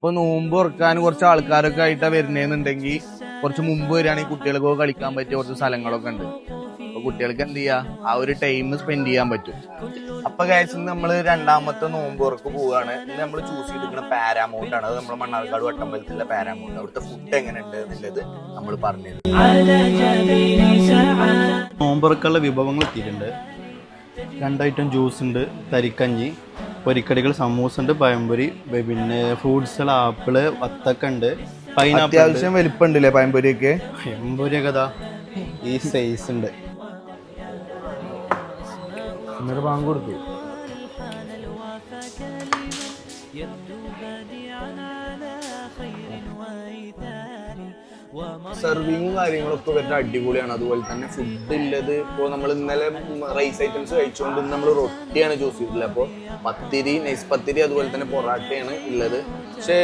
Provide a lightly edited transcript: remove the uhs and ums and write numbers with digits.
ഇപ്പൊ നോമ്പ് തുറക്കാൻ കുറച്ച് ആൾക്കാരൊക്കെ ആയിട്ടാ വരുന്നേന്നുണ്ടെങ്കിൽ കുറച്ച് മുമ്പ് വരികയാണെങ്കിൽ കുട്ടികൾക്ക് കളിക്കാൻ പറ്റിയ കുറച്ച് സ്ഥലങ്ങളൊക്കെ ഉണ്ട്. അപ്പൊ കുട്ടികൾക്ക് എന്ത് ചെയ്യാ, ആ ഒരു ടൈം സ്പെൻഡ് ചെയ്യാൻ പറ്റും. അപ്പൊ കഴിച്ച് നമ്മൾ രണ്ടാമത്തെ നോമ്പ് തുറക്ക് പോവുകയാണ്. ഇന്ന് നമ്മൾ ചൂസ് ചെയ്തിരിക്കുന്ന പാരാമൗണ്ട് ആണ്. അത് നമ്മുടെ മണ്ണാർക്കാട് വട്ടമ്പലത്തിലെ പാരാമൗണ്ട്. അവിടുത്തെ ഫുഡ് എങ്ങനെയുണ്ട് എന്നുള്ളത് നമ്മൾ പറഞ്ഞു. നോമ്പ് തുറക്കുള്ള വിഭവങ്ങൾ എത്തിയിട്ടുണ്ട്. 2 ഐറ്റം ജ്യൂസ് ഉണ്ട്, തരിക്കഞ്ഞി, പൊരിക്കടികൾ, സമൂസ ഉണ്ട്, പഴംപൊരി, പിന്നെ ഫ്രൂട്ട്സുകൾ ആപ്പിള്, വത്തക്ക ഉണ്ട്, പൈനാപ്പിൾ. അത്യാവശ്യം വലിപ്പമുണ്ടല്ലേ പഴംപൊരിയൊക്കെ? പഴംപൊരിയൊക്കെ ഇതാ ഈ സൈസ് ഉണ്ട്. എന്നിട്ട് ബാങ്ക് കൊടുത്തു. സെർവിങ്ങും കാര്യങ്ങളൊക്കെ വരുന്ന അടിപൊളിയാണ്. അതുപോലെ തന്നെ ഫുഡ് ഉള്ളത് ഇപ്പോൾ നമ്മൾ ഇന്നലെ റൈസ് ഐറ്റംസ് കഴിച്ചുകൊണ്ട് നമ്മൾ റൊട്ടിയാണ് ചൂസ് ചെയ്തിട്ടുള്ളത്. അപ്പോൾ പത്തിരി, നൈസ് പത്തിരി, അതുപോലെ തന്നെ പൊറാട്ടയാണ് ഉള്ളത്. പക്ഷേ